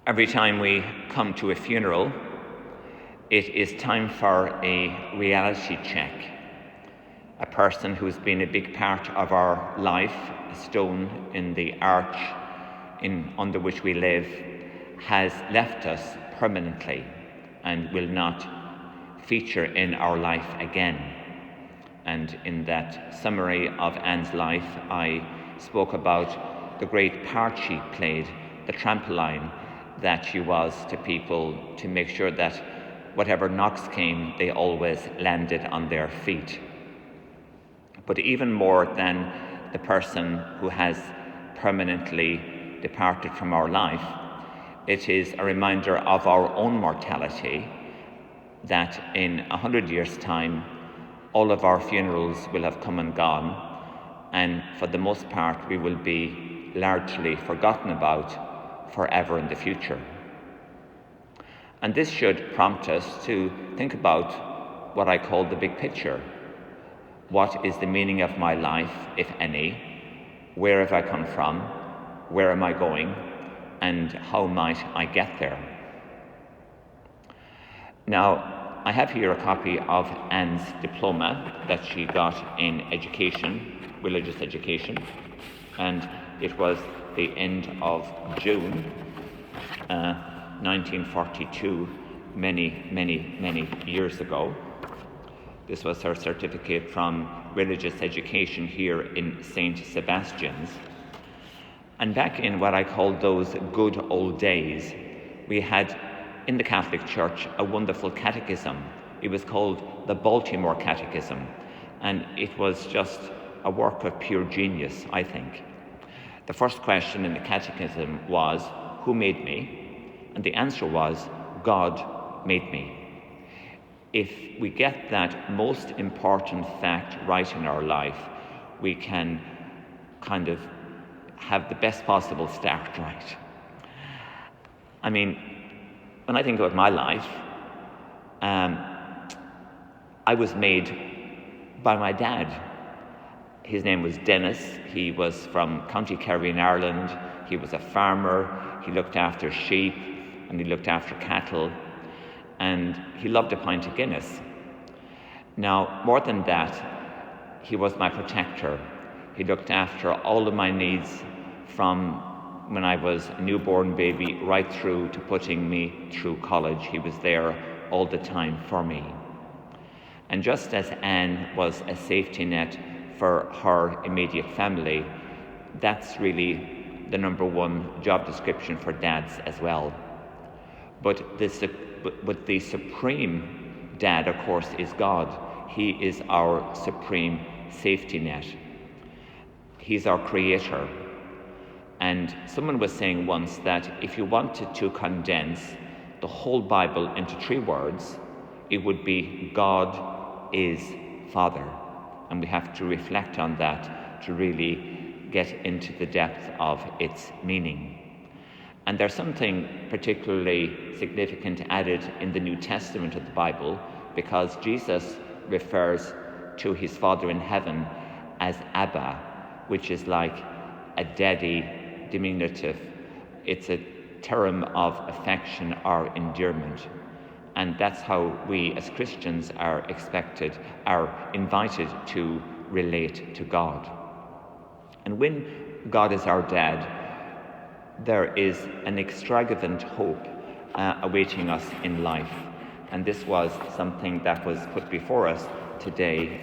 Every time we come to a funeral, it is time for a reality check. A person who's been a big part of our life, a stone in the arch under which we live, has left us permanently and will not feature in our life again. And in that summary of Anne's life, I spoke about the great part she played, the trampoline that she was to people, to make sure that whatever knocks came, they always landed on their feet. But even more than the person who has permanently departed from our life, it is a reminder of our own mortality, that in 100 years' time, all of our funerals will have come and gone, and for the most part, we will be largely forgotten about forever in the future. And this should prompt us to think about what I call the big picture. What is the meaning of my life, if any? Where have I come from? Where am I going? And how might I get there? Now, I have here a copy of Anne's diploma that she got in education, religious education, and it was the end of June 1942, many years ago. This was her certificate from religious education here in St. Sebastian's. And back in what I call those good old days, we had in the Catholic Church a wonderful catechism. It was called the Baltimore Catechism, and it was just a work of pure genius, I think. The first question in the catechism was, who made me? And the answer was, God made me. If we get that most important fact right in our life, we can kind of have the best possible start right. I mean, when I think about my life, I was made by my dad. His name was Dennis. He was from County Kerry in Ireland. He was a farmer. He looked after sheep and he looked after cattle, and he loved a pint of Guinness. Now, more than that, he was my protector. He looked after all of my needs from when I was a newborn baby right through to putting me through college. He was there all the time for me. And just as Anne was a safety net for her immediate family, that's really the number one job description for dads as well. But the supreme dad, of course, is God. He is our supreme safety net. He's our creator. And someone was saying once that if you wanted to condense the whole Bible into 3 words, it would be God is Father. And we have to reflect on that to really get into the depth of its meaning. And there's something particularly significant added in the New Testament of the Bible, because Jesus refers to his Father in heaven as Abba, which is like a daddy diminutive. It's a term of affection or endearment. And that's how we as Christians are invited to relate to God. And when God is our dad, there is an extravagant hope awaiting us in life. And this was something that was put before us today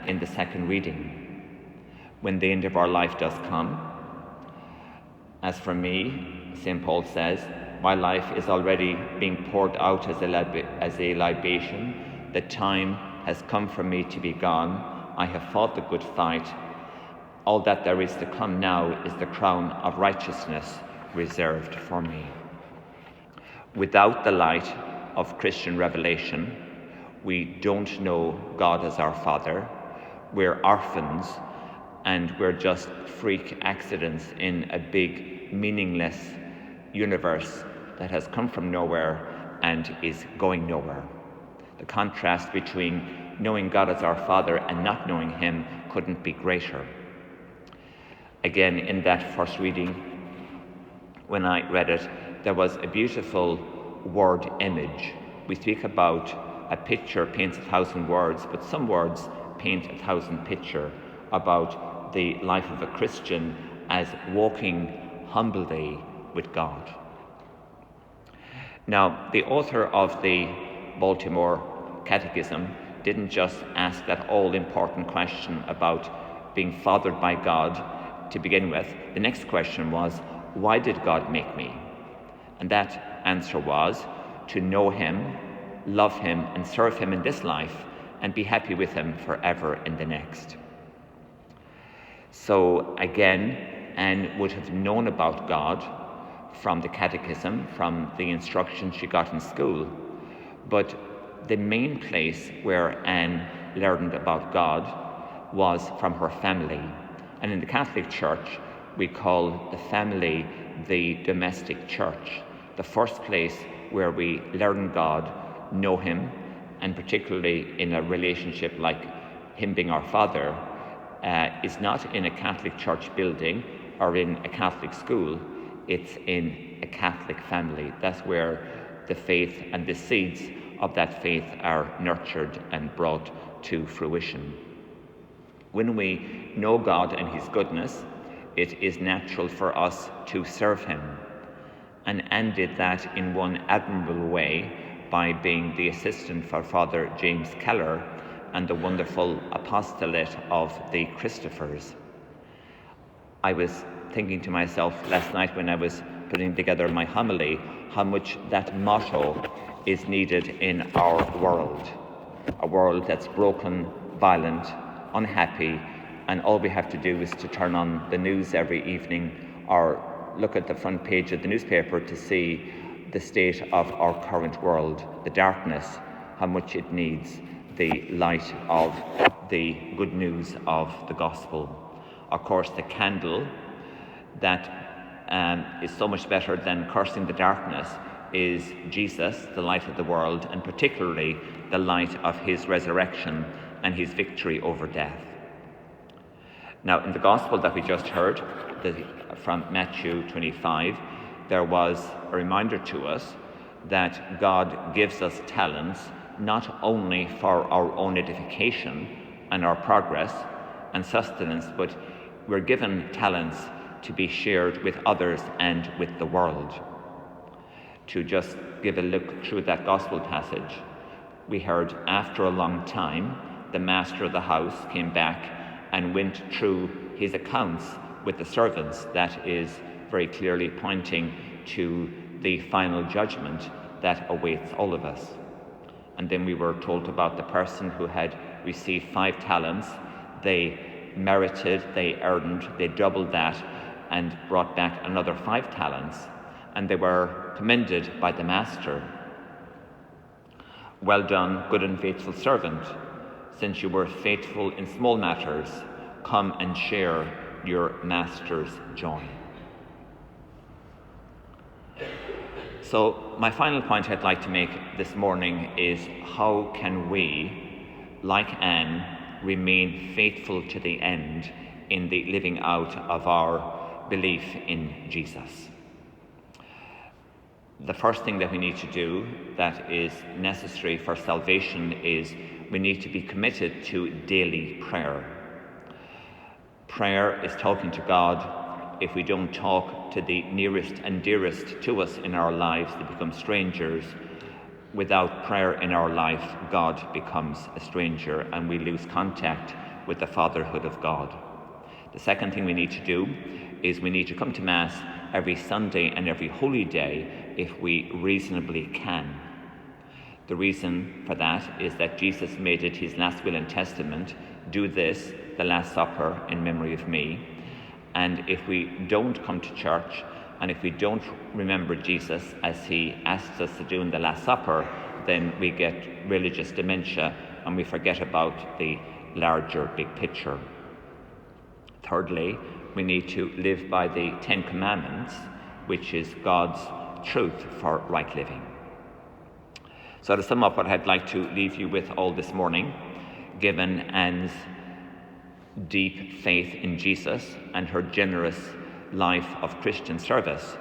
in the second reading. When the end of our life does come, as for me, St. Paul says, my life is already being poured out as a libation. The time has come for me to be gone. I have fought the good fight. All that there is to come now is the crown of righteousness reserved for me. Without the light of Christian revelation, we don't know God as our Father. We're orphans, and we're just freak accidents in a big, meaningless universe that has come from nowhere and is going nowhere. The contrast between knowing God as our Father and not knowing him couldn't be greater. Again, in that first reading, when I read it, there was a beautiful word image. We speak about a picture paints 1,000 words, but some words paint 1,000 pictures about the life of a Christian as walking humbly with God. Now, the author of the Baltimore Catechism didn't just ask that all-important question about being fathered by God to begin with. The next question was, why did God make me? And that answer was to know him, love him, and serve him in this life, and be happy with him forever in the next. So again, Anne would have known about God from the catechism, from the instruction she got in school, but the main place where Anne learned about God was from her family. And in the Catholic Church, we call the family the domestic church, the first place where we learn God, know him, and particularly in a relationship like him being our Father, is not in a Catholic church building or in a Catholic school. It's in a Catholic family. That's where the faith and the seeds of that faith are nurtured and brought to fruition. When we know God and his goodness, it is natural for us to serve him. And Anne did that in one admirable way by being the assistant for Father James Keller and the wonderful apostolate of the Christophers. I was thinking to myself last night when I was putting together my homily how much that motto is needed in our world, a world that's broken, violent, unhappy, and all we have to do is to turn on the news every evening or look at the front page of the newspaper to see the state of our current world, the darkness, how much it needs the light of the good news of the gospel. Of course, the candle that is so much better than cursing the darkness is Jesus, the light of the world, and particularly the light of his resurrection and his victory over death. Now, in the gospel that we just heard from Matthew 25, there was a reminder to us that God gives us talents not only for our own edification and our progress and sustenance, but we're given talents to be shared with others and with the world. To just give a look through that gospel passage, we heard after a long time, the master of the house came back and went through his accounts with the servants. That is very clearly pointing to the final judgment that awaits all of us. And then we were told about the person who had received 5 talents. They merited, they earned, they doubled that and brought back another 5 talents. And they were commended by the master. Well done, good and faithful servant. Since you were faithful in small matters, come and share your master's joy. So my final point I'd like to make this morning is how can we, like Anne, remain faithful to the end in the living out of our belief in Jesus? The first thing that we need to do that is necessary for salvation is we need to be committed to daily prayer. Prayer is talking to God. If we don't talk to the nearest and dearest to us in our lives, they become strangers. Without prayer in our life, God becomes a stranger and we lose contact with the fatherhood of God. The second thing we need to do is we need to come to Mass every Sunday and every holy day if we reasonably can. The reason for that is that Jesus made it his last will and testament, do this, the Last Supper, in memory of me. And if we don't come to church and if we don't remember Jesus as he asks us to do in the Last Supper, then we get religious dementia and we forget about the larger big picture. Thirdly, we need to live by the 10 Commandments, which is God's truth for right living. So to sum up what I'd like to leave you with all this morning, given Anne's deep faith in Jesus and her generous life of Christian service,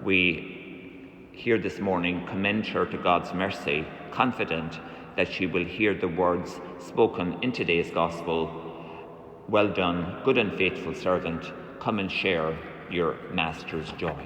we here this morning commend her to God's mercy, confident that she will hear the words spoken in today's gospel. Well done, good and faithful servant. Come and share your master's joy.